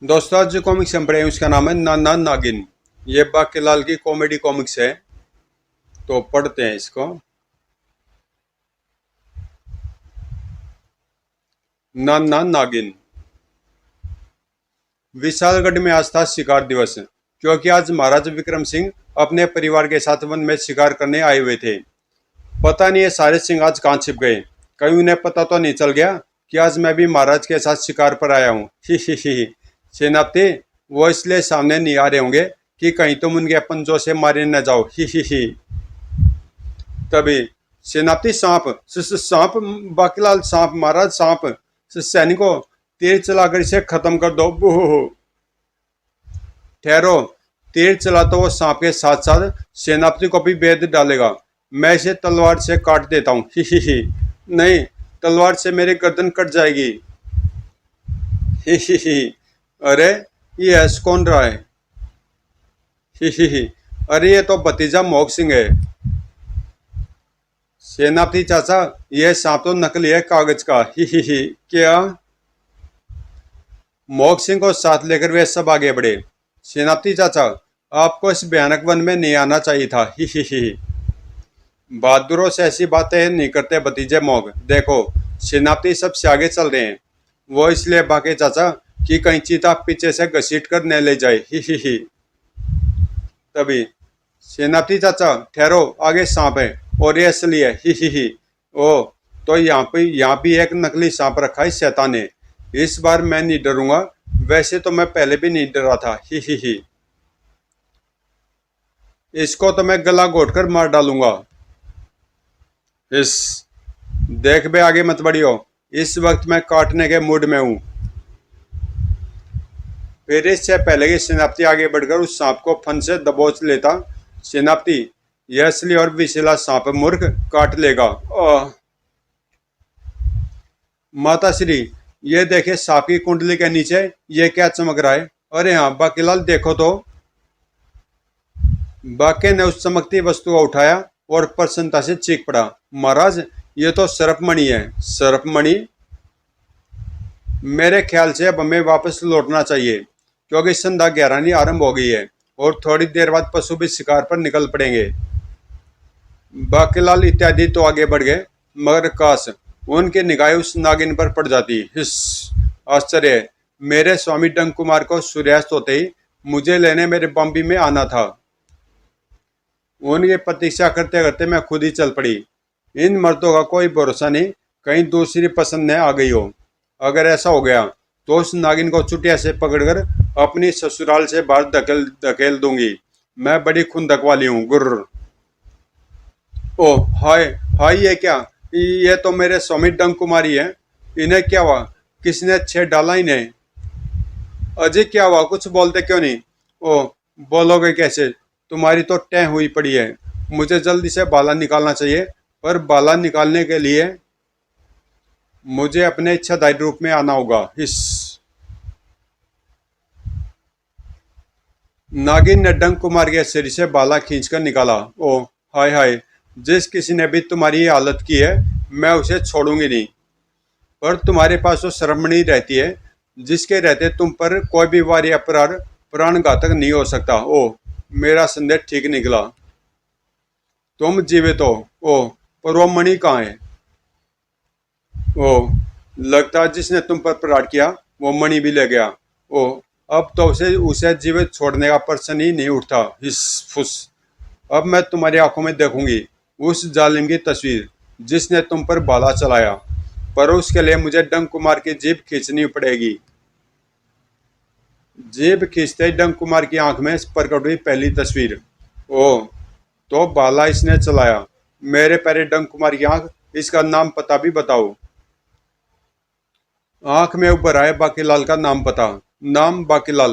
दोस्तों आज जो कॉमिक्स हम पढ़े हैं उसका नाम है नाना नागिन। ये बाकीलाल की कॉमेडी कॉमिक्स है, तो पढ़ते हैं इसको। नाना नागिन। विशालगढ़ में आज था शिकार दिवस, क्योंकि आज महाराज विक्रम सिंह अपने परिवार के साथ वन में शिकार करने आए हुए थे। पता नहीं ये सारे सिंह आज कहाँ छिप गए। कहीं उन्हें पता तो नहीं चल गया कि आज मैं भी महाराज के साथ शिकार पर आया हूँ। ही। सेनापति, वो इसलिए सामने नहीं आ रहे होंगे कि कहीं तुम उनके पंजों से मारे न जाओ। ही। तभी सेनापति, सांप सांप, बाकीलाल सांप, महाराज सांप। सैनिकों, तीर चलाकर इसे खत्म कर दो। बूह। ठहरो, तीर चला तो वो सांप के साथ साथ सेनापति को भी बेद डालेगा। मैं इसे तलवार से काट देता हूँ। ही। नहीं, तलवार से मेरी गर्दन कट जाएगी। ही। अरे, ये हंस कौन रहा है? ही। अरे, ये तो भतीजा मोहक सिंह है। सेनापति चाचा, यह सांप तो नकली है, कागज का। ही। क्या? मोहक सिंह को साथ लेकर वे सब आगे बढ़े। सेनापति चाचा, आपको इस भयानक वन में नहीं आना चाहिए था। ही। बहादुरों से ऐसी बातें नहीं करते भतीजे मोहक। देखो, सेनापति सबसे आगे चल रहे हैं। वो इसलिए भागे चाचा कि कहीं चीता पीछे से घसीट कर न ले जाए। ही। तभी सेनापति चाचा, ठहरो, आगे सांप है और ये असली है। ही। ओ, तो यहाँ भी एक नकली सांप रखा है शैतान ने। इस बार मैं नहीं डरूंगा, वैसे तो मैं पहले भी नहीं डरा था। ही। इसको तो मैं गला घोट कर मार डालूंगा। इस देख बे, आगे मत बढ़ियो, इस वक्त मैं काटने के मूड में हूं। फिर इससे पहले कि सेनापति आगे बढ़कर उस सांप को फन से दबोच लेता, सेनापति, यह असली और विषैला सांप मूर्ख, काट लेगा। माता श्री, ये देखे सांप की कुंडली के नीचे ये क्या चमक रहा है? अरे हाँ, बाकीलाल देखो तो। बाके ने उस चमकती वस्तु को उठाया और प्रसन्नता से चीख पड़ा, महाराज, ये तो सर्पमणि है। सर्पमणि? मेरे ख्याल से अब हमें वापस लौटना चाहिए, क्योंकि संध्या गहरानी आरंभ हो गई है और थोड़ी देर बाद पशु भी शिकार पर निकल पड़ेंगे। बाकीलाल इत्यादि तो आगे बढ़ गए, मगर काश उनकी निगाहें उस नागिन पर पड़ जाती। हिस, आश्चर्य है, मेरे स्वामी डंक कुमार को सूर्यास्त होते ही मुझे लेने मेरे बॉम्बे में आना था। उनकी प्रतीक्षा करते करते मैं खुद ही चल पड़ी। इन मर्दों का कोई भरोसा नहीं, कहीं दूसरी पसंद न आ गई हो। अगर ऐसा हो गया तो उस नागिन को चुटिया से पकड़कर अपनी ससुराल से बाहर धकेल धकेल दूंगी। मैं बड़ी खुंदक वाली हूँ। गुर्र। ओ हाय हाय, ये क्या? ये तो मेरे स्वामी डंक कुमारी है। इन्हें क्या हुआ? किसने छेड़ डाला इन्हें? अजय, क्या हुआ? कुछ बोलते क्यों नहीं? ओ, बोलोगे कैसे? तुम्हारी तो टैं हुई पड़ी है। मुझे जल्दी से बाला निकालना चाहिए, पर बाला निकालने के लिए मुझे अपने इच्छाधारी रूप में आना होगा। हिस। नागिन ने डंक कुमार के सिर से बाला खींचकर निकाला। ओ हाय हाय, जिस किसी ने भी तुम्हारी ये हालत की है, मैं उसे छोड़ूंगी नहीं। पर तुम्हारे पास तो शर्मणी रहती है, जिसके रहते तुम पर कोई भी वारी अपराध प्राणघातक नहीं हो सकता। ओ, मेरा संदेह ठीक निकला। तुम जीवित हो। ओ, पर वो मणि कहाँ है? ओ, लगता है जिसने तुम पर प्रहार किया वो मणि भी ले गया। ओ, अब तो उसे उसे जीवित छोड़ने का प्रश्न ही नहीं उठता। हिस फुस। अब मैं तुम्हारी आंखों में देखूंगी उस जालिम की तस्वीर जिसने तुम पर बाला चलाया, पर उसके लिए मुझे डंक कुमार की जीभ खींचनी पड़ेगी। जीभ खींचते ही डंक कुमार की आंख में प्रकट हुई पहली तस्वीर। ओ, तो बाला इसने चलाया। मेरे प्यारे डंक कुमार की आंख, इसका नाम पता भी बताओ। आंख में उभर आए बाकीलाल का नाम पता। नाम बाकीलाल,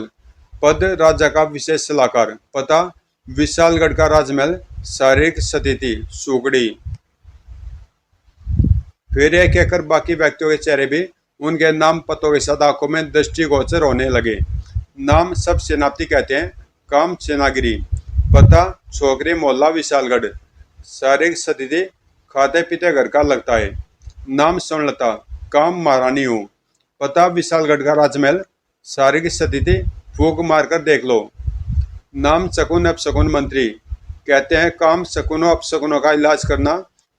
पद राजा का विशेष सलाहकार, पता विशालगढ़ का राजमहल, शारीरिक स्थिति सुगड़ी। फिर एक एक कर बाकी व्यक्तियों के चेहरे भी उनके नाम पतों के साथ आंखों में दृष्टिगोचर होने लगे। नाम सब सेनापति कहते हैं। काम सेनागिरी, पता छोकरी मोहल्ला विशालगढ़, शारीरिक स्थिति खाते पीते घर का लगता है। नाम स्वर्णलता, काम महारानी हूँ, पता विशालगढ़ का राजमहल, सारी की स्थिति फूंक मारकर देख लो। नाम शकुन अपशकुन मंत्री, कहते हैं काम शकुनों अपशकुनों का इलाज करना।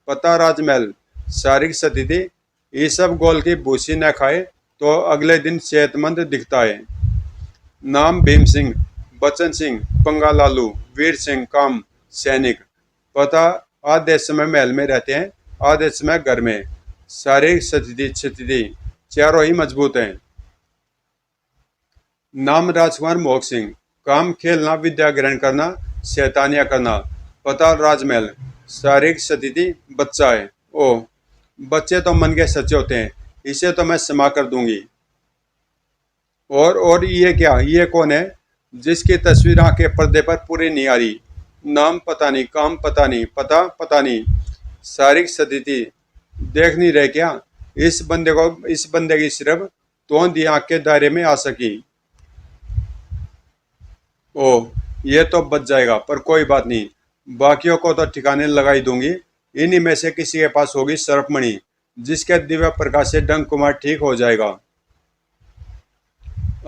पता राजमहल, शारीरिक स्थिति ईसब गोल की भूसी न खाए तो अगले दिन सेहतमंद दिखता है। नाम भीम सिंह, बचन सिंह, पंगा लालू, वीर सिंह, काम सैनिक। पता आधे समय महल में रहते हैं, आधे समय घर में। शारीरिक स्थिति चारों ही मजबूत हैं। नाम राजकुमार मोहक सिंह, काम खेलना, विद्या ग्रहण करना, शैतानियां करना। पता राजमहल, शारीरिक स्थिति बच्चा है। ओ, बच्चे तो मन के सच्चे होते हैं, इसे तो मैं क्षमा कर दूंगी। और ये क्या, ये कौन है जिसकी तस्वीर आंख के पर्दे पर पूरी नहीं आ रही? नाम पता नहीं, काम पता नहीं, पता पता नहीं। शारीरिक स्थिति देख नहीं रहे क्या? इस बंदे की सिर्फ तोंद आंख के दायरे में आ सकी। ओ, ये तो बच जाएगा, पर कोई बात नहीं, बाकियों को तो ठिकाने लगाई दूंगी। इन्हीं में से किसी के पास होगी सर्पमणि, जिसके दिव्य प्रकाश से डंक कुमार ठीक हो जाएगा।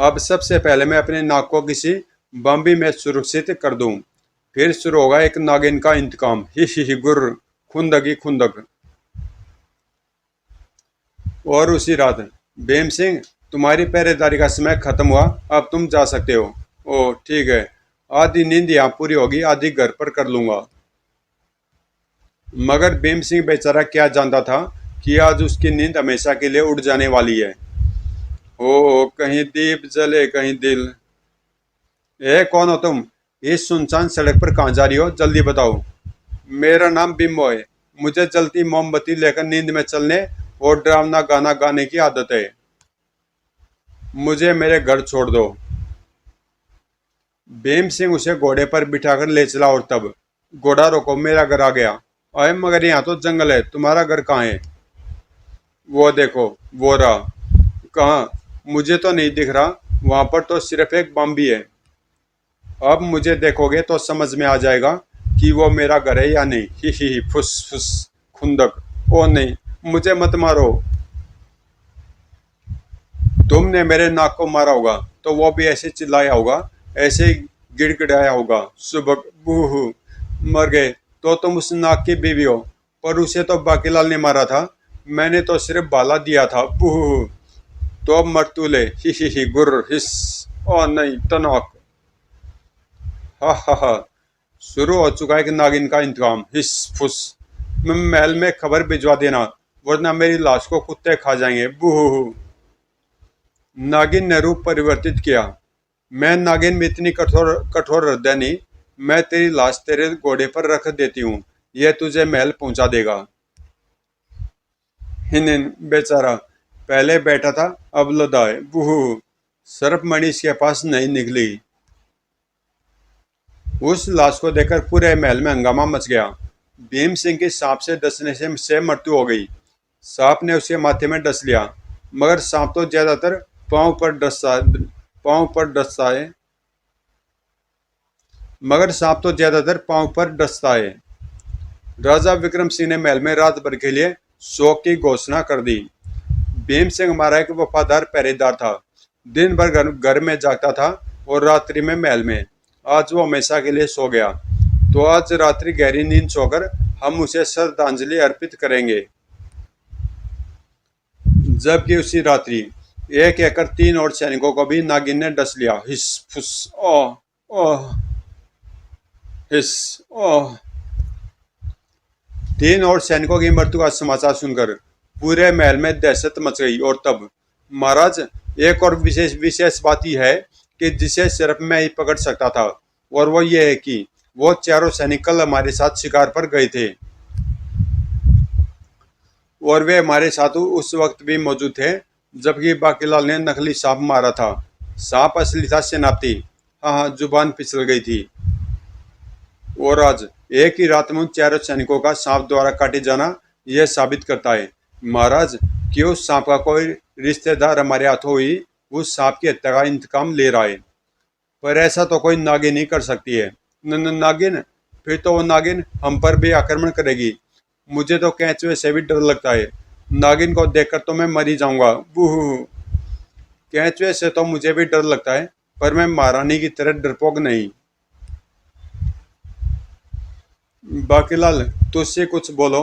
अब सबसे पहले मैं अपने नाक को किसी बम्बी में सुरक्षित कर दूं, फिर शुरू होगा एक नागिन का इंतकाम। ही गुर्र, खुंदकी खुंदक। और उसी रात, भीम सिंह, तुम्हारी पहरेदारी का समय खत्म हुआ, अब तुम जा सकते हो। ओ ठीक है, आधी नींद यहाँ पूरी होगी, आधी घर पर कर लूंगा। मगर भीम सिंह बेचारा क्या जानता था कि आज उसकी नींद हमेशा के लिए उड़ जाने वाली है। ओ कहीं दीप जले कहीं दिल। ए कौन हो तुम? इस सुनसान सड़क पर कहाँ जा रही हो, जल्दी बताओ। मेरा नाम बिम्बो है, मुझे जलती मोमबत्ती लेकर नींद में चलने और डरावना गाना गाने की आदत है। मुझे मेरे घर छोड़ दो। भीम सिंह उसे घोड़े पर बिठाकर ले चला और तब, घोड़ा रोको, मेरा घर आ गया। अरे मगर यहाँ तो जंगल है, तुम्हारा घर कहाँ है? वो देखो, वो रहा। कहाँ? मुझे तो नहीं दिख रहा, वहां पर तो सिर्फ एक बम्बी है। अब मुझे देखोगे तो समझ में आ जाएगा कि वो मेरा घर है या नहीं। ही फुस फुस, खुंदक। ओ नहीं, मुझे मत मारो। तुमने मेरे नाक को मारा होगा तो वो भी ऐसे चिल्लाया होगा, ऐसे ही गिड़गिड़ाया होगा, सुबह बूहू। मर गए तो तुम उस नाक की बीवी हो, पर उसे तो बाकीलाल ने मारा था, मैंने तो सिर्फ बाला दिया था। बूहू। तो अब मरतूले। ही गुर्र हिस। ओ नहीं, तनाक। हा, शुरू हो चुका है कि नागिन का इंतकाम। हिस फुस। महल में खबर भिजवा देना, वरना मेरी लाश को कुत्ते खा जाएंगे। बूहू। नागिन ने रूप परिवर्तित किया। मैं नागिन में इतनी कठोर कठोर हृदय नहीं, मैं तेरी लाश तेरे घोड़े पर रख देती हूँ, यह तुझे महल पहुंचा देगा। हिनिन बेचारा, पहले बैठा था, अब लदा है। बूहू। सर्पमणि इसके पास नहीं निकली। उस लाश को देखकर पूरे महल में हंगामा मच गया। भीम सिंह की सांप से डसने से मृत्यु हो गई। सांप ने उसके माथे में डस लिया, मगर सांप तो ज्यादातर पांव पर डसता है। राजा विक्रम सिंह ने महल में रात भर के लिए शोक की घोषणा कर दी। भीम सिंह हमारा एक वफादार पहरेदार था, दिन भर घर में जागता था और रात्रि में महल में। आज वो हमेशा के लिए सो गया, तो आज रात्रि गहरी नींद सोकर हम उसे श्रद्धांजलि अर्पित करेंगे। जबकि उसी रात्रि एक एक कर 3 और सैनिकों को भी नागिन ने डस लिया। हिस फुस, ओह ओह, हिस ओह। 3 और सैनिकों की मृत्यु का समाचार सुनकर पूरे महल में दहशत मच गई। और तब, महाराज, एक और विशेष बात यह है कि जिसे सिर्फ मैं ही पकड़ सकता था, और वो ये है कि वो चारों सैनिक कल हमारे साथ शिकार पर गए थे, और वे हमारे साथ उस वक्त भी मौजूद थे जबकि बाकीलाल ने नकली सांप मारा था। सांप असली था सेनापति। हाँ, जुबान फिसल गई थी। और आज एक ही रात में उन चारों सैनिकों का सांप द्वारा काटे जाना यह साबित करता है, महाराज, कि उस सांप का कोई रिश्तेदार हमारे हाथों हुई उस सांप की हत्या का इंतकाम ले रहा है। पर ऐसा तो कोई नागिन नहीं कर सकती है। नागिन? फिर तो वो नागिन हम पर भी आक्रमण करेगी। मुझे तो कैंचुए से भी डर लगता है। नागिन को देखकर तो मैं मर ही जाऊंगा। बूहू। केंचुए से तो मुझे भी डर लगता है, पर मैं महारानी की तरह डरपोक नहीं। बाकीलाल, तुझसे कुछ बोलो।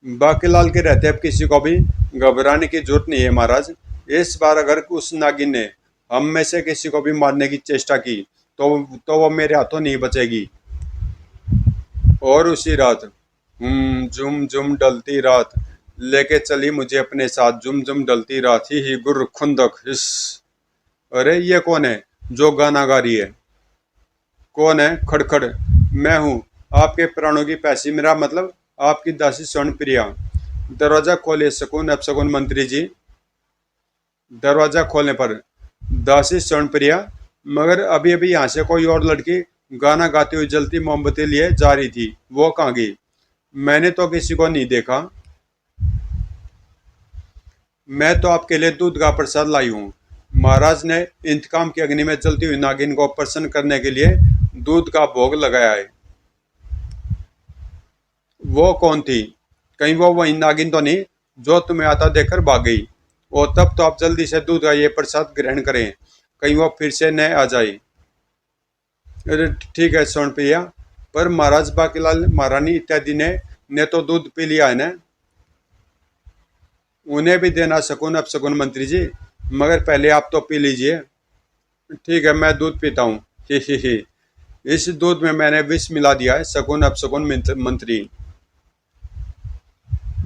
बाकीलाल के रहते अब किसी को भी घबराने की जरूरत नहीं है महाराज। इस बार अगर उस नागिन ने हम में से किसी को भी मारने की चेष्टा की तो वो मेरे हाथों नहीं बचेगी। और उसी रात झुम झुम डलती रात लेके चली मुझे अपने साथ, झुम झुम डलती रात ही गुर खुंदक हिस। अरे ये कौन है जो गाना गा रही है? कौन है? खड़खड़। मैं हूँ, आपके प्राणों की प्यासी, मेरा मतलब आपकी दासी स्वर्ण प्रिया। दरवाजा खोले शकुन अपशकुन मंत्री जी। दरवाजा खोलने पर दासी स्वर्ण प्रिया, मगर अभी अभी यहाँ से कोई और लड़की गाना गाती हुई जलती मोमबत्ती लिए जा रही थी, वो कहाँ गई? मैंने तो किसी को नहीं देखा। मैं तो आपके लिए दूध का प्रसाद लाई हूँ। महाराज ने इंतकाम की अग्नि में जलती हुई नागिन को प्रसन्न करने के लिए दूध का भोग लगाया है। वो कौन थी? कहीं वो वही नागिन तो नहीं जो तुम्हें आता देखकर भाग गई? और तब तो आप जल्दी से दूध का ये प्रसाद ग्रहण करें, कहीं वो फिर से न आ जाए। अरे ठीक है स्वर्ण प्रिया, पर महाराज बाकीलाल महारानी इत्यादि ने तो दूध पी लिया है ना? उन्हें भी देना शकुन अपशकुन मंत्री जी, मगर पहले आप तो पी लीजिए। ठीक है, मैं दूध पीता हूँ। ही। इस दूध में मैंने विष मिला दिया है शकुन अपशकुन मंत्री।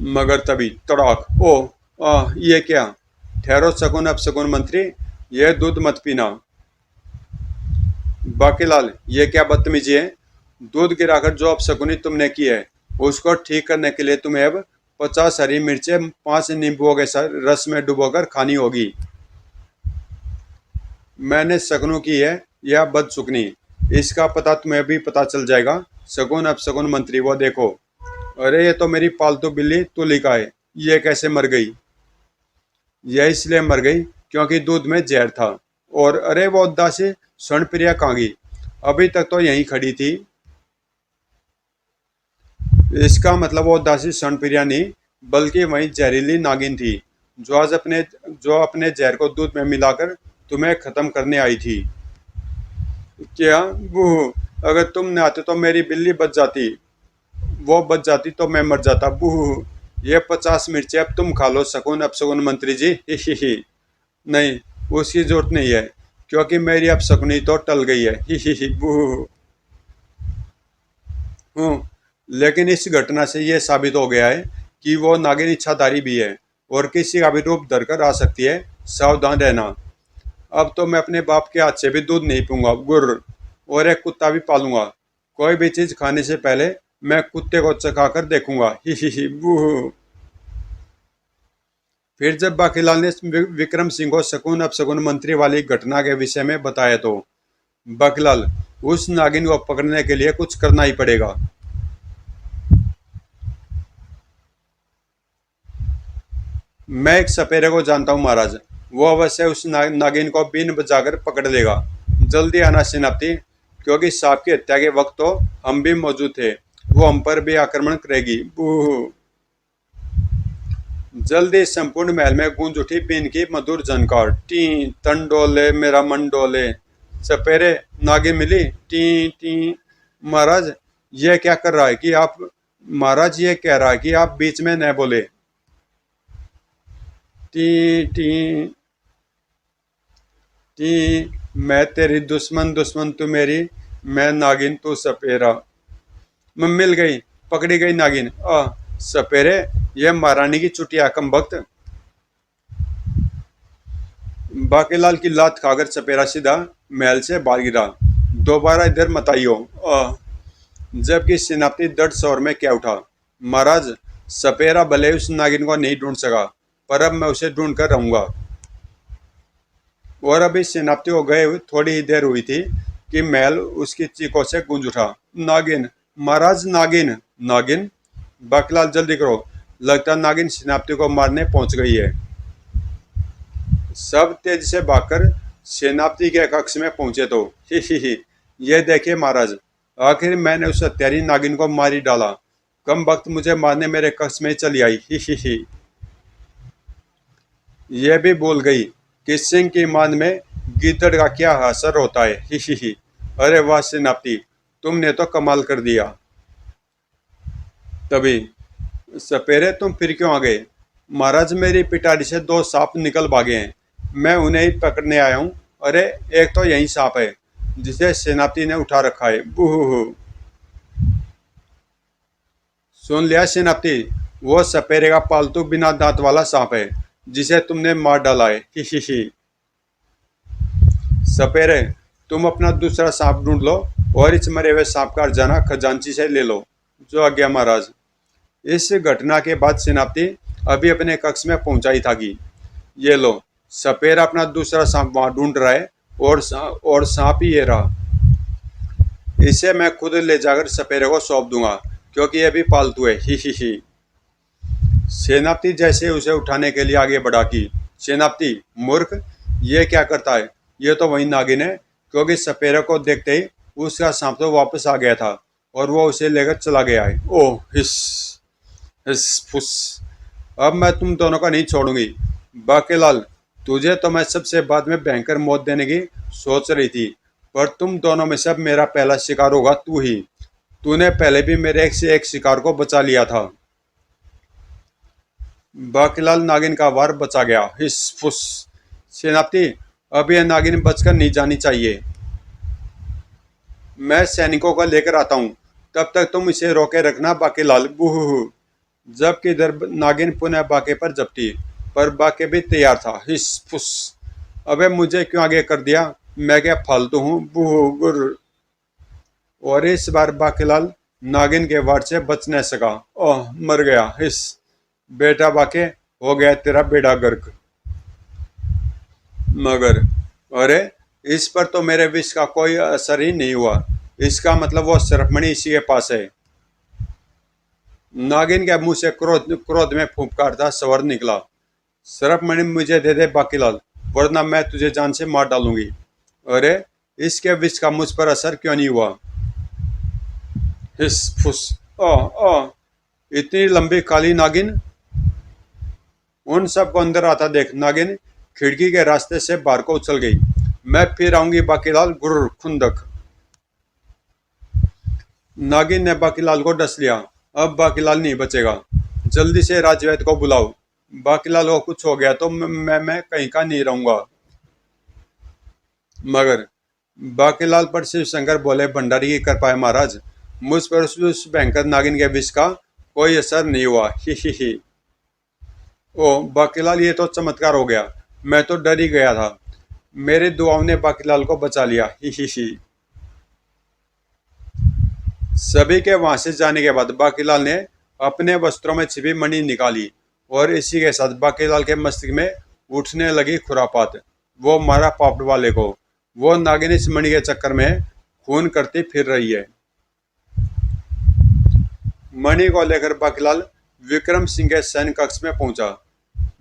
मगर तभी तड़ाक, ओ ये क्या? ठहरो शकुन अपशकुन मंत्री, ये दूध मत पीना। बाकीलाल, ये क्या बदतमीजी है? दूध गिराकर जो अपशकुनी तुमने की है उसको ठीक करने के लिए तुम्हें अब 50 हरी मिर्चें 5 नींबुओं के साथ रस में डुबोकर खानी होगी। मैंने शकुनों की है या बदसुकनी, इसका पता तुम्हें भी पता चल जाएगा शकुन अपशकुन मंत्री। वो देखो, अरे ये तो मेरी पालतू बिल्ली तुलिका है। ये कैसे मर गई? यह इसलिए मर गई क्योंकि दूध में जहर था। और अरे वो उदासी स्वर्ण प्रिया कहाँ गई? अभी तक तो यहीं खड़ी थी। इसका मतलब वो उदासी स्वर्ण प्रिया नहीं, बल्कि वही जहरीली नागिन थी जो अपने जहर को दूध में मिलाकर तुम्हें खत्म करने आई थी। क्या बूह, अगर तुम न आते तो मेरी बिल्ली बच जाती। वो बच जाती तो मैं मर जाता। बूह, ये 50 मिर्चें अब तुम खा लो शकुन अपशकुन मंत्री जी। ही। नहीं, उसकी जरूरत नहीं है, क्योंकि मेरी अपशकुनी तो टल गई है। ही बूह। हूँ, लेकिन इस घटना से यह साबित हो गया है कि वो नागिन इच्छाधारी भी है और किसी का भी रूप धरकर आ सकती है। सावधान रहना। अब तो मैं अपने बाप के हाथ से भी दूध नहीं पीऊंगा। गुर्र। और एक कुत्ता भी पालूंगा। कोई भी चीज खाने से पहले मैं कुत्ते को चखा कर देखूंगा। ही बूह। फिर जब बाकीलाल ने विक्रम सिंह को शकुन अपशकुन मंत्री वाली घटना के विषय में बताया तो बाकीलाल, उस नागिन को पकड़ने के लिए कुछ करना ही पड़ेगा। मैं एक सपेरे को जानता हूँ महाराज, वो अवश्य उस नागिन को बीन बजाकर पकड़ लेगा। जल्दी आना सेनापति, क्योंकि सांप की हत्या के वक्त तो हम भी मौजूद थे। वो हम पर भी आक्रमण करेगी। बूह। जल्दी संपूर्ण महल में गूंज उठी बीन की मधुर झनकार। टी तन डोले मेरा मन डोले। सपेरे, नागिन मिली। T T. महाराज, ये क्या कर रहा है कि आप? महाराज, ये कह रहा है कि आप बीच में न बोले। T T T. मैं तेरी दुश्मन, दुश्मन तू मेरी, मैं नागिन तू सपेरा। मैं मिल गई, पकड़ी गई नागिन। सपेरे, ये महारानी की चुटिया कम वक्त। बाकीलाल की लात खाकर सपेरा सीधा महल से बाहर गिरा। दोबारा इधर मत आइयो। जबकि सेनापति दर्द शोर में क्या उठा। महाराज, सपेरा भले उस नागिन को नहीं ढूंढ सका, पर अब मैं उसे ढूंढ कर रहूंगा। और अभी सेनापति को गए हुए थोड़ी ही देर हुई थी कि महल उसकी चीखों से गूंज उठा। नागिन, महाराज नागिन, नागिन। बाकीलाल जल्दी करो, लगता नागिन सेनापति को मारने पहुंच गई है। सब तेजी से भागकर सेनापति के कक्ष में पहुंचे तो ही। ये देखिए महाराज, आखिर मैंने उस हत्यारी नागिन को मार ही डाला। कम वक्त मुझे मारने मेरे कक्ष में चली आई। ही। ये भी बोल गई कि सिंह की मान में गीदड़ का क्या असर होता है। ही। अरे वाह सेनापति, तुमने तो कमाल कर दिया। तभी सपेरे, तुम फिर क्यों आ गए? महाराज, मेरी पिटारी से दो सांप निकल भागे हैं, मैं उन्हें ही पकड़ने आया हूँ। अरे एक तो यही सांप है जिसे सेनापति ने उठा रखा है। बूहू। सुन लिया सेनापति, वो सपेरे का पालतू बिना दांत वाला सांप है जिसे तुमने मार डाला है। ही। सपेरे, तुम अपना दूसरा सांप ढूंढ लो और इस मरे हुए सांप का खजाना खजांची से ले लो। जो आज्ञा महाराज। इस घटना के बाद सेनापति अभी अपने कक्ष में पहुंचा ही था कि ये लो, सपेरा अपना दूसरा सांप वहां ढूंढ रहा है और सांप ही ये रहा। इसे मैं खुद ले जाकर सपेरे को सौंप दूंगा क्योंकि ये भी पालतू है। ही। सेनापति जैसे उसे उठाने के लिए आगे बढ़ा कि सेनापति मूर्ख, ये क्या करता है? ये तो वही नागिन है, क्योंकि सपेरे को देखते ही उसका सांप तो वापस आ गया था और वो उसे लेकर चला गया है। ओह हिस हिस फुस। अब मैं तुम दोनों का नहीं छोड़ूंगी। बाकीलाल, तुझे तो मैं सबसे बाद में भयंकर मौत देने की सोच रही थी, पर तुम दोनों में से अब मेरा पहला शिकार होगा तू ही। तूने पहले भी मेरे एक से एक शिकार को बचा लिया था। बाकीलाल नागिन का वार बचा गया। हिस फुस। सेनापति, अब यह नागिन बचकर नहीं जानी चाहिए। मैं सैनिकों को लेकर आता हूँ, तब तक तुम इसे रोके रखना। बाकीलाल। बूहू। जबकि इधर नागिन पुनः बाके पर झपटी, पर बाके भी तैयार था। हिस फुस। अबे मुझे क्यों आगे कर दिया? मैं क्या फालतू हूँ? बूहू गुर। और इस बार बाकीलाल नागिन के वार से बच न सका। ओह, मर गया। हिस। बेटा बाके, हो गया तेरा बेड़ा गर्क। मगर अरे, इस पर तो मेरे विष का कोई असर ही नहीं हुआ। इसका मतलब वो सरपमणि इसी के पास है। नागिन के मुंह से क्रोध में फुफकारता स्वर निकला। सरपमणि मुझे दे दे बाकीलाल, वरना मैं तुझे जान से मार डालूंगी। अरे, इसके विष का मुझ पर असर क्यों नहीं हुआ? हिस फुस। ओ, इतनी लंबी काली नागिन। उन सबको अंदर आता देख नागिन खिड़की के रास्ते से बाहर को उछल गई। मैं फिर आऊंगी बाकीलाल। गुर्र खुंदक। नागिन ने बाकीलाल को डस लिया। अब बाकीलाल नहीं बचेगा। जल्दी से राजवैद्य को बुलाओ। बाकीलाल को कुछ हो गया तो मैं कहीं का नहीं रहूंगा। मगर बाकीलाल पर शिव शंकर बोले, भंडारी की कृपा है महाराज, मुझ पर उस भयंकर नागिन के विष का कोई असर नहीं हुआ। ही। ओ बाकीलाल, ये तो चमत्कार हो गया। मैं तो डर ही गया था। मेरी दुआओं ने बाकीलाल को बचा लिया। ही। सभी के वहां से जाने के बाद बाकीलाल ने अपने वस्त्रों में छिपी मणि निकाली और इसी के साथ बाकीलाल के मस्तिष्क में उठने लगी खुरापात। वो मारा पापड़ वाले को। वो नागिन इस मणि के चक्कर में खून करती फिर रही है। मणि को लेकर बाकीलाल विक्रम सिंह के सैन्य कक्ष में पहुंचा।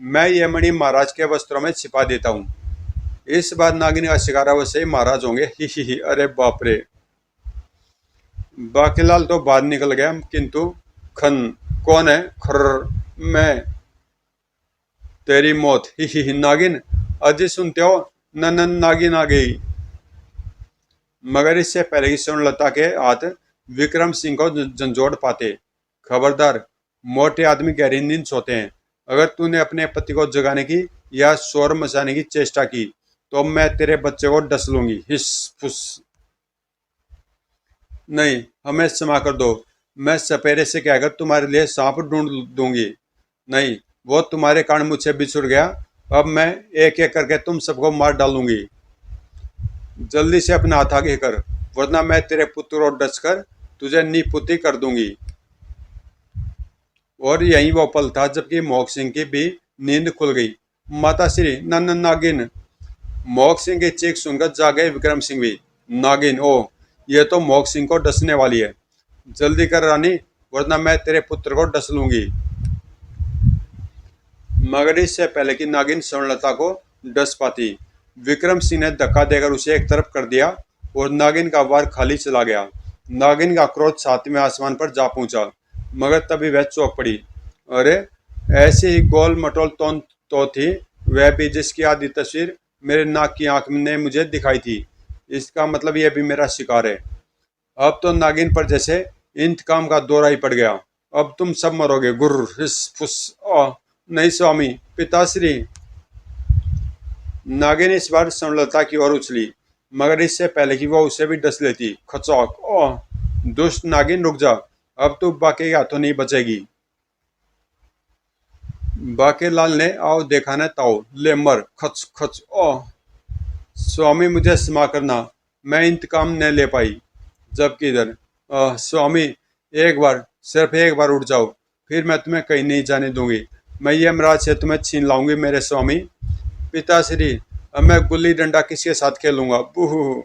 मैं ये मणि महाराज के वस्त्रों में छिपा देता हूँ। इस बार नागिन का शिकार अवश्य ही महाराज होंगे। ही। अरे बाप रे। बाकीलाल तो बाहर निकल गया, किंतु खन कौन है? खर्र, मैं। तेरी मौत। ही। नागिन, अजी सुनते हो? नन नागिन आ गई। मगर इससे पहले की स्वर्णलता के हाथ विक्रम सिंह को झंझोड़ पाते। खबरदार, मोटे आदमी गहरी नींद सोते हैं। अगर तूने अपने पति को जगाने की या शोर मचाने की चेष्टा की तो मैं तेरे बच्चे को डस लूंगी। हिस फुस। नहीं, हमें क्षमा कर दो। मैं सपेरे से कहकर तुम्हारे लिए सांप ढूंढ दूंगी। नहीं, वो तुम्हारे कारण मुझसे बिछुड़ गया। अब मैं एक एक करके तुम सबको मार डालूंगी। जल्दी से अपना हाथ आगे कर, वरना मैं तेरे पुत्र को डस कर तुझे निपुती कर दूंगी। और यही वो पल था जबकि मोहक सिंह की भी नींद खुल गई। माता श्री, नन नागिन। मोहक सिंह की चीख सुनकर जाग गए विक्रम सिंह भी। नागिन, ओ, ये तो मोहक सिंह को डसने वाली है। जल्दी कर रानी, वरना मैं तेरे पुत्र को डस लूंगी। मगर इससे पहले कि नागिन स्वर्णलता को डस पाती, विक्रम सिंह ने धक्का देकर उसे एक तरफ कर दिया और नागिन का वार खाली चला गया। नागिन का क्रोध सातवें आसमान पर जा पहुंचा, मगर तभी वह चौंक पड़ी। अरे, ऐसी ही गोल मटोल तो थी वह भी जिसकी आधी तस्वीर मेरे नाक की आंख ने मुझे दिखाई थी। इसका मतलब यह भी मेरा शिकार है। अब तो नागिन पर जैसे इंतकाम का दौरा ही पड़ गया। अब तुम सब मरोगे। गुर्र हिस फुस आ। नहीं स्वामी, पिताश्री। नागिन इस बार संलता की ओर उछली, मगर इससे पहले कि वह उसे भी डस लेती। खचौक। ओह, दुष्ट नागिन रुक जा, अब तू बाके के हाथों नहीं बचेगी। बाके लाल ने आओ देखा न ताओ, ले मर। खच खच। ओह स्वामी, मुझे क्षमा करना, मैं इंतकाम न ले पाई। जबकि इधर स्वामी, एक बार, सिर्फ एक बार उठ जाओ, फिर मैं तुम्हें कहीं नहीं जाने दूंगी। मैं यमराज से तुम्हें छीन लाऊंगी मेरे स्वामी। पिताश्री, अब मैं गुल्ली डंडा किसके साथ खेलूंगा। बूहू।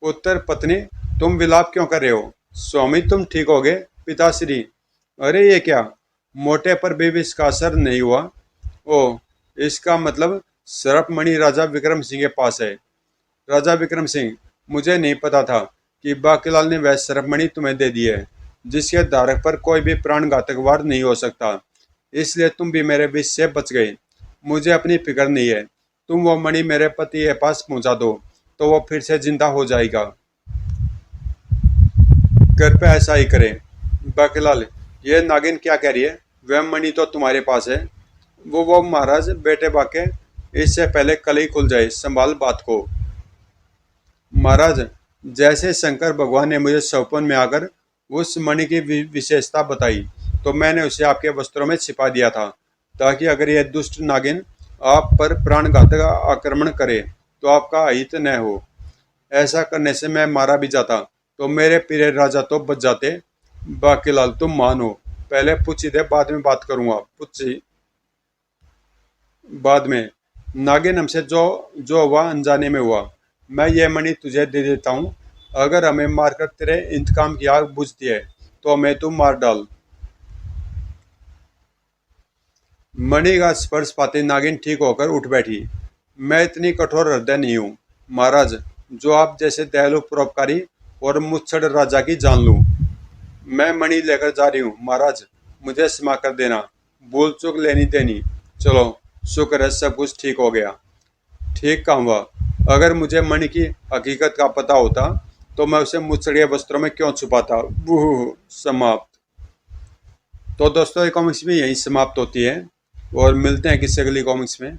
उत्तर पत्नी, तुम विलाप क्यों कर रहे हो? स्वामी, तुम ठीक हो गए? पिताश्री, अरे ये क्या, मोटे पर भी इसका असर नहीं हुआ। ओ, इसका मतलब सर्प मणि राजा विक्रम सिंह के पास है। राजा विक्रम सिंह, मुझे नहीं पता था कि बाकीलाल ने वह सर्प मणि तुम्हें दे दी है, जिसके धारक पर कोई भी प्राणघातक वार नहीं हो सकता। इसलिए तुम भी मेरे विष से बच गए। मुझे अपनी फिक्र नहीं है। तुम वो मणि मेरे पति के पास पहुंचा दो, तो वो फिर से जिंदा हो जाएगा। कृपया ऐसा ही करें। बाकीलाल, ये नागिन क्या कह रही है? वह मणि तो तुम्हारे पास है। वो महाराज, बेटे बाके, इससे पहले कल ही खुल जाए, संभाल बात को। महाराज, जैसे शंकर भगवान ने मुझे सपन में आकर उस मणि की विशेषता बताई, तो मैंने उसे आपके वस्त्रों में छिपा दिया था, ताकि अगर यह दुष्ट नागिन आप पर प्राणघातक आक्रमण करे तो आपका अहित न हो। ऐसा करने से मैं मारा भी जाता तो मेरे प्रिय राजा तो बच जाते। बाकीलाल, तुम मानो, पहले पूछी दे, बाद में बात करूंगा। पूछी बाद में। नागिन, हमसे जो जो हुआ अनजाने में हुआ। मैं ये मणि तुझे दे देता हूँ। अगर हमें मारकर तेरे इंतकाम की आग बुझती है तो हमें तू मार डाल। मणि का स्पर्श पाते नागिन ठीक होकर उठ बैठी। मैं इतनी कठोर हृदय नहीं हूँ महाराज, जो आप जैसे दयालु परोपकारी और मुच्छड़ राजा की जान लूं। मैं मणि लेकर जा रही हूँ महाराज, मुझे क्षमा कर देना, भूल चूक लेनी देनी। चलो, शुक्र है सब कुछ ठीक हो गया। ठीक काम हुआ। अगर मुझे मणि की हकीकत का पता होता तो मैं उसे मुच्छड़िया वस्त्रों में क्यों छुपाता। बूह। समाप्त। तो दोस्तों, ये कॉमिक्स भी यहीं समाप्त होती है, और मिलते हैं किसी अगली कॉमिक्स में।